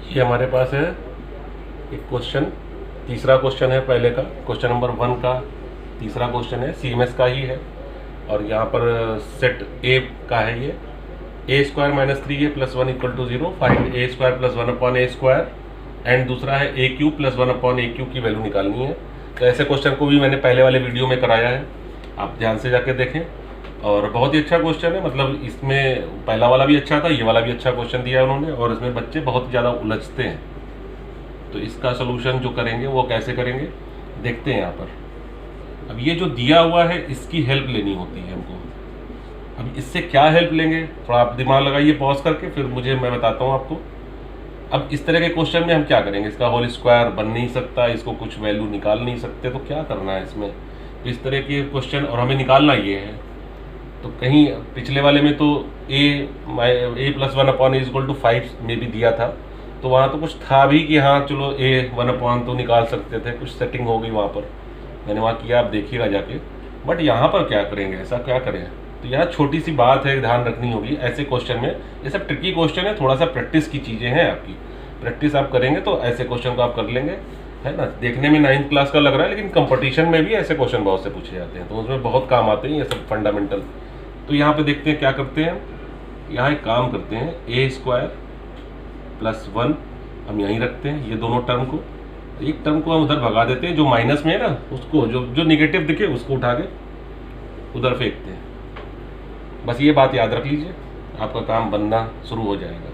ये हमारे पास है एक क्वेश्चन, तीसरा क्वेश्चन है पहले का, क्वेश्चन नंबर 1 का तीसरा क्वेश्चन है, सीएमएस का ही है। और यहाँ पर सेट ए का है ये, a² - 3a + 1 = 0, find a² + 1/a²। And दूसरा है a³ + 1/a³ की वैल्यू निकालनी है। तो ऐसे क्वेश्चन को भी मैंने पहले वाले वीडियो में कराया है, आप ध्यान से जाके देखें। और बहुत ही अच्छा क्वेश्चन है, मतलब इसमें पहला वाला भी अच्छा था, ये वाला भी अच्छा क्वेश्चन दिया है उन्होंने, और इसमें बच्चे बहुत ज़्यादा उलझते हैं। तो इसका सोल्यूशन जो करेंगे वो कैसे करेंगे देखते हैं यहाँ पर। अब ये जो दिया हुआ है इसकी हेल्प लेनी होती है हमको। अब इससे क्या हेल्प लेंगे, थोड़ा आप दिमाग लगाइए पॉज करके, फिर मैं बताता हूँ आपको। अब इस तरह के क्वेश्चन में हम क्या करेंगे, इसका होल स्क्वायर बन नहीं सकता, इसको कुछ वैल्यू निकाल नहीं सकते, तो क्या करना है इसमें। तो इस तरह के क्वेश्चन, और हमें निकालना ये है। तो कहीं पिछले वाले में तो a + 1/a = 5 में भी दिया था, तो वहाँ तो कुछ था भी कि हाँ चलो a1 तो निकाल सकते थे, कुछ सेटिंग हो गई वहाँ पर, मैंने वहाँ किया, आप देखिएगा जाके। बट यहाँ पर क्या करेंगे, ऐसा क्या करें। तो यहाँ छोटी सी बात है, ध्यान रखनी होगी ऐसे क्वेश्चन में। ये सब ट्रिकी क्वेश्चन है, थोड़ा सा प्रैक्टिस की चीज़ें हैं, आपकी प्रैक्टिस आप करेंगे तो ऐसे क्वेश्चन को आप कर लेंगे, है ना। देखने में 9th क्लास का लग रहा है, लेकिन कंपटीशन में भी ऐसे क्वेश्चन बहुत से पूछे जाते हैं, तो उसमें बहुत काम आते हैं ये सब फंडामेंटल। तो यहाँ पे देखते हैं क्या करते हैं। यहाँ एक काम करते हैं, a² + 1 हम यहीं रखते हैं, ये दोनों टर्म को, एक टर्म को हम उधर भगा देते हैं, जो माइनस में है ना उसको, जो नेगेटिव दिखे उसको उठा के उधर फेंकते हैं। बस ये बात याद रख लीजिए, आपका काम बनना शुरू हो जाएगा।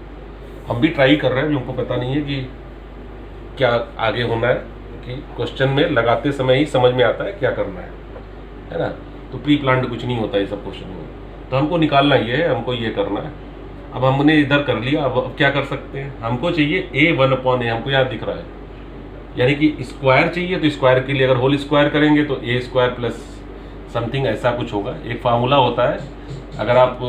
हम भी ट्राई कर रहे हैं, हमको पता नहीं है कि क्या आगे होना है, कि क्वेश्चन में लगाते समय ही समझ में आता है क्या करना है ना। तो प्री प्लान्ड कुछ नहीं होता ये सब क्वेश्चन में। तो हमको निकालना ये है, हमको ये करना है। अब हमने इधर कर लिया, अब क्या कर सकते हैं, हमको चाहिए a1/a, हमको यहाँ दिख रहा है, यानी कि स्क्वायर चाहिए। तो स्क्वायर के लिए अगर होल स्क्वायर करेंगे तो a² + समथिंग ऐसा कुछ होगा। एक फार्मूला होता है, अगर आप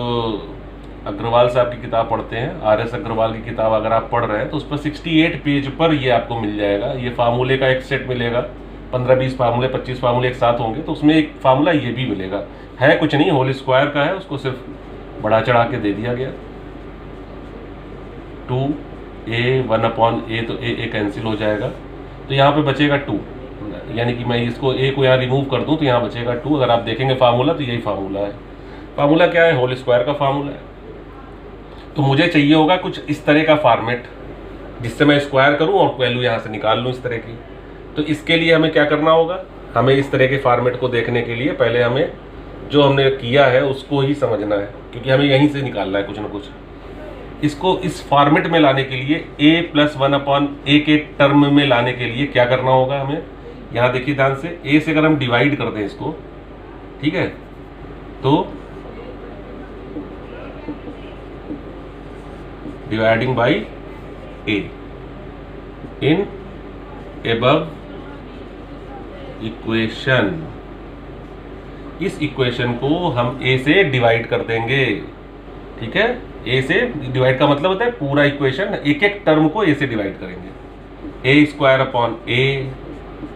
अग्रवाल साहब की किताब पढ़ते हैं, RS अग्रवाल की किताब अगर आप पढ़ रहे हैं, तो उस पर 68 पेज पर ये आपको मिल जाएगा। ये फार्मूले का एक सेट मिलेगा, 15-20 फार्मूले, 25 फार्मूले एक साथ होंगे, तो उसमें एक फार्मूला ये भी मिलेगा। है कुछ नहीं, होल स्क्वायर का है, उसको सिर्फ बढ़ा चढ़ा के दे दिया गया। 2a1/a, तो a कैंसिल हो जाएगा, तो यहाँ पे बचेगा 2, यानी कि मैं इसको a को यहाँ रिमूव कर दूँ तो यहाँ बचेगा 2। अगर आप देखेंगे फार्मूला तो यही फार्मूला है। फार्मूला क्या है, होल स्क्वायर का फार्मूला है। तो मुझे चाहिए होगा कुछ इस तरह का फॉर्मेट, जिससे मैं स्क्वायर करूँ और वैल्यू यहाँ से निकाल लूँ इस तरह की। तो इसके लिए हमें क्या करना होगा, हमें इस तरह के फॉर्मेट को देखने के लिए पहले हमें जो हमने किया है उसको ही समझना है, क्योंकि हमें यहीं से निकालना है कुछ ना कुछ। इसको इस फॉर्मेट में लाने के लिए a + 1/a के टर्म में लाने के लिए क्या करना होगा हमें, यहाँ देखिए ध्यान से, a से अगर हम डिवाइड कर दें इसको, ठीक है, तो dividing by a in above equation, इस इक्वेशन को हम a से डिवाइड कर देंगे, ठीक है। a से डिवाइड का मतलब होता है पूरा इक्वेशन, एक एक टर्म को a से डिवाइड करेंगे। a² / a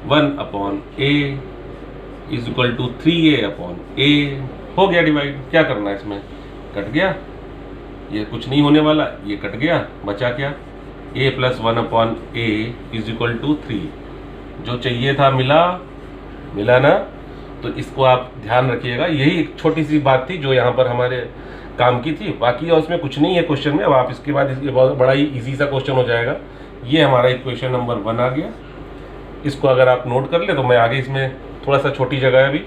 1/a = 3a/a हो गया डिवाइड। क्या करना है इसमें, कट गया, ये कुछ नहीं होने वाला, ये कट गया, बचा क्या, a + 1/a = 3। जो चाहिए था मिला ना। तो इसको आप ध्यान रखिएगा, यही एक छोटी सी बात थी जो यहाँ पर हमारे काम की थी, बाकी और उसमें कुछ नहीं है क्वेश्चन में। अब आप इसके बाद इसके बहुत बड़ा ही इजी सा क्वेश्चन हो जाएगा। ये हमारा इक्वेशन नंबर 1 आ गया। इसको अगर आप नोट कर ले तो मैं आगे, इसमें थोड़ा सा छोटी जगह है अभी,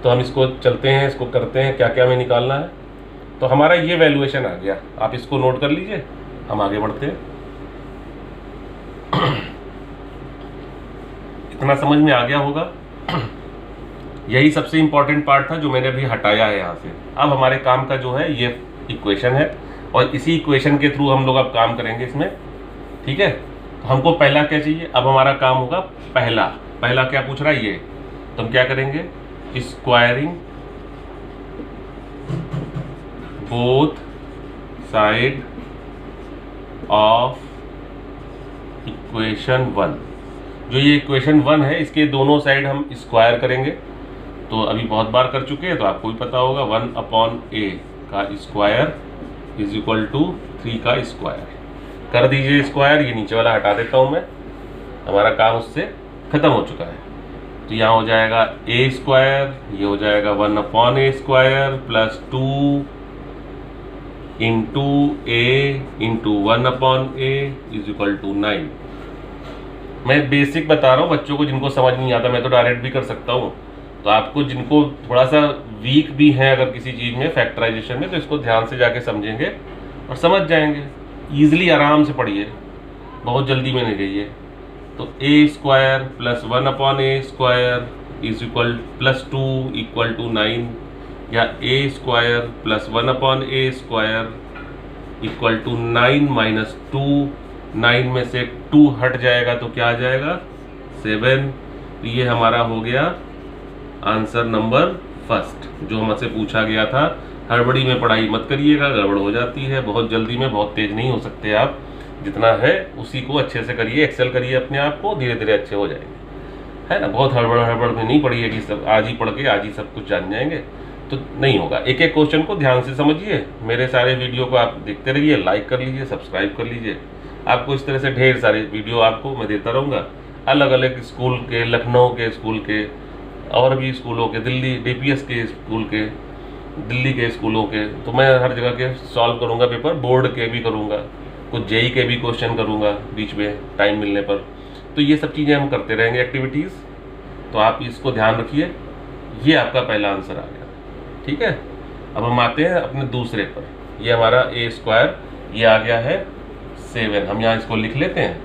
तो हम इसको चलते हैं, इसको करते हैं क्या क्या हमें निकालना है। तो हमारा ये वैल्यूएशन आ गया, आप इसको नोट कर लीजिए, हम आगे बढ़ते हैं। इतना समझ में आ गया होगा। यही सबसे इंपॉर्टेंट पार्ट था जो मैंने अभी हटाया है यहाँ से। अब हमारे काम का जो है ये इक्वेशन है, और इसी इक्वेशन के थ्रू हम लोग अब काम करेंगे इसमें, ठीक है। तो हमको पहला क्या चाहिए, अब हमारा काम होगा पहला क्या पूछ रहा है ये, तो हम क्या करेंगे, squaring both side of equation 1। जो ये इक्वेशन 1 है, इसके दोनों साइड हम स्क्वायर करेंगे। तो अभी बहुत बार कर चुके हैं, तो आपको भी पता होगा, 1/a का स्क्वायर = 3 का स्क्वायर। कर दीजिए स्क्वायर, ये नीचे वाला हटा देता हूँ मैं, हमारा काम उससे ख़त्म हो चुका है। तो यहाँ हो जाएगा ए स्क्वायर, ये हो जाएगा 1/a square plus 2 into a into 1/a is equal to 9। मैं बेसिक बता रहा हूँ बच्चों को, जिनको समझ नहीं आता मैं तो डायरेक्ट भी कर सकता हूँ। तो आपको जिनको थोड़ा सा वीक भी हैं अगर किसी चीज़ में फैक्टराइजेशन में, तो इसको ध्यान से जाके समझेंगे और समझ जाएंगे। ईजिली आराम से पढ़िए, बहुत जल्दी में नहीं जाइए। तो a square plus 1/a square is equal plus 2 equal to 9, या a square plus 1/a square equal to 9 minus 2। 9 में से 2 हट जाएगा तो क्या आ जाएगा 7। तो ये हमारा हो गया आंसर नंबर फर्स्ट, जो हमसे पूछा गया था। हड़बड़ी में पढ़ाई मत करिएगा, गड़बड़ हो जाती है। बहुत जल्दी में बहुत तेज नहीं हो सकते आप, जितना है उसी को अच्छे से करिए, एक्सेल करिए अपने आप को, धीरे धीरे अच्छे हो जाएंगे, है ना। बहुत हड़बड़ में नहीं पढ़िए कि सब आज ही पढ़ के आज ही सब कुछ जान जाएंगे, तो नहीं होगा। एक एक क्वेश्चन को ध्यान से समझिए। मेरे सारे वीडियो को आप देखते रहिए, लाइक कर लीजिए, सब्सक्राइब कर लीजिए। आपको इस तरह से ढेर सारे वीडियो आपको मैं देता रहूँगा, अलग अलग स्कूल के, लखनऊ के स्कूल के, और भी स्कूलों के, दिल्ली DPS के स्कूल के, दिल्ली के स्कूलों के। तो मैं हर जगह के सॉल्व करूँगा पेपर, बोर्ड के भी करूँगा, कुछ JEE के भी क्वेश्चन करूँगा बीच में टाइम मिलने पर। तो ये सब चीज़ें हम करते रहेंगे एक्टिविटीज़, तो आप इसको ध्यान रखिए। ये आपका पहला आंसर आ गया, ठीक है। अब हम आते हैं अपने दूसरे पर। ये हमारा ए स्क्वायर ये आ गया है 7, हम यहाँ इसको लिख लेते हैं।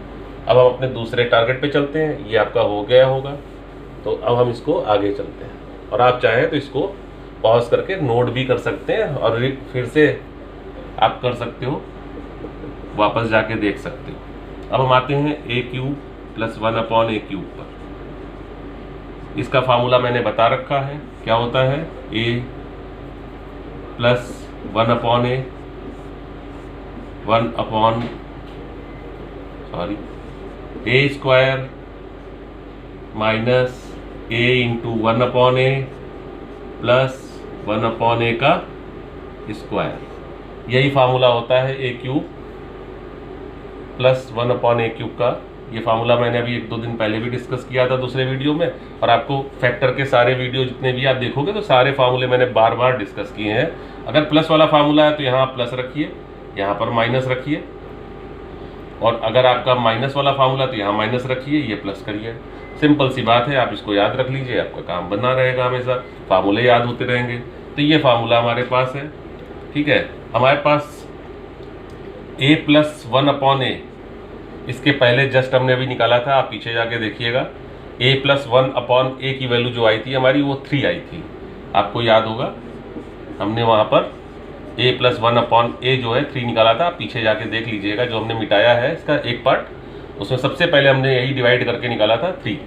अब हम अपने दूसरे टारगेट पे चलते हैं। ये आपका हो गया होगा, तो अब हम इसको आगे चलते हैं। और आप चाहें तो इसको पॉज करके नोट भी कर सकते हैं, और फिर से आप कर सकते हो, वापस जाके देख सकते हो। अब हम आते हैं a³ प्लस 1/a³ पर। इसका फार्मूला मैंने बता रखा है, क्या होता है a plus 1/a a square minus a into 1/a plus 1/a का स्क्वायर। यही फार्मूला होता है a³ प्लस 1/a³ का। ये फार्मूला मैंने अभी 1-2 दिन पहले भी डिस्कस किया था दूसरे वीडियो में, और आपको फैक्टर के सारे वीडियो जितने भी आप देखोगे तो सारे फार्मूले मैंने बार बार डिस्कस किए हैं। अगर प्लस वाला फार्मूला है तो यहाँ प्लस रखिए, यहाँ पर माइनस रखिए, और अगर आपका माइनस वाला फार्मूला तो यहाँ माइनस रखिए, ये प्लस करिए। सिंपल सी बात है, आप इसको याद रख लीजिए, आपका काम बना रहेगा, हमेशा फार्मूले याद होते रहेंगे। तो ये फार्मूला हमारे पास है, ठीक है। हमारे पास a प्लस 1/a, इसके पहले जस्ट हमने अभी निकाला था, आप पीछे जाके देखिएगा। a प्लस 1/a की वैल्यू जो आई थी हमारी वो 3 आई थी, आपको याद होगा। हमने वहाँ पर a प्लस 1/a जो है 3 निकाला था, आप पीछे जाके देख लीजिएगा। जो हमने मिटाया है इसका एक पार्ट, उसमें सबसे पहले हमने यही डिवाइड करके निकाला था 3,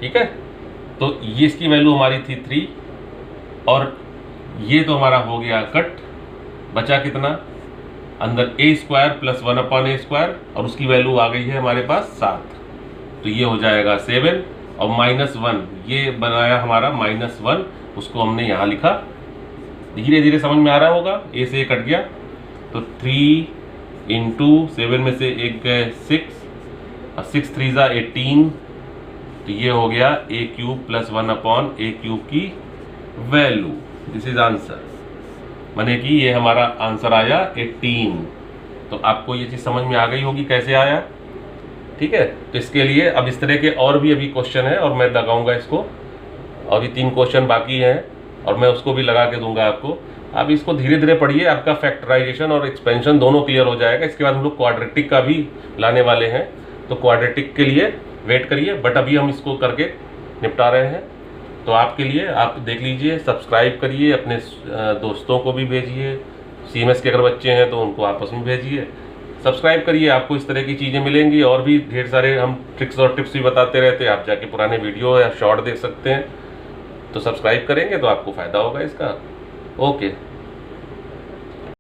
ठीक है। तो ये इसकी वैल्यू हमारी थी 3, और ये तो हमारा हो गया कट। बचा कितना, अंदर a square plus 1/a square, और उसकी वैल्यू आ गई है हमारे पास 7। तो ये हो जाएगा 7, और -1 ये बनाया हमारा -1, उसको हमने यहाँ लिखा। धीरे धीरे समझ में आ रहा होगा, a से कट गया। तो 3 इंटू 7 में से एक गए 6, और 6 3 ज़ा 18। तो ये हो गया a³ प्लस 1/a³ की वैल्यू। दिस इज आंसर, माने कि ये हमारा आंसर आया 18। तो आपको ये चीज़ समझ में आ गई होगी कैसे आया, ठीक है। तो इसके लिए अब इस तरह के और भी अभी क्वेश्चन है, और मैं लगाऊंगा इसको। अभी 3 क्वेश्चन बाकी हैं, और मैं उसको भी लगा के दूंगा आपको। आप इसको धीरे धीरे पढ़िए, आपका फैक्टराइजेशन और एक्सपेंशन दोनों क्लियर हो जाएगा। इसके बाद हम लोग क्वाड्रेटिक का भी लाने वाले हैं, तो क्वाड्रेटिक के लिए वेट करिए, बट अभी हम इसको करके निपटा रहे हैं। तो आपके लिए आप देख लीजिए, सब्सक्राइब करिए, अपने दोस्तों को भी भेजिए। CMS के अगर बच्चे हैं तो उनको आपस में भेजिए, सब्सक्राइब करिए। आपको इस तरह की चीज़ें मिलेंगी, और भी ढेर सारे हम ट्रिक्स और टिप्स भी बताते रहते हैं। आप जाके पुराने वीडियो या शॉर्ट देख सकते हैं। तो सब्सक्राइब करेंगे तो आपको फ़ायदा होगा इसका। ओके।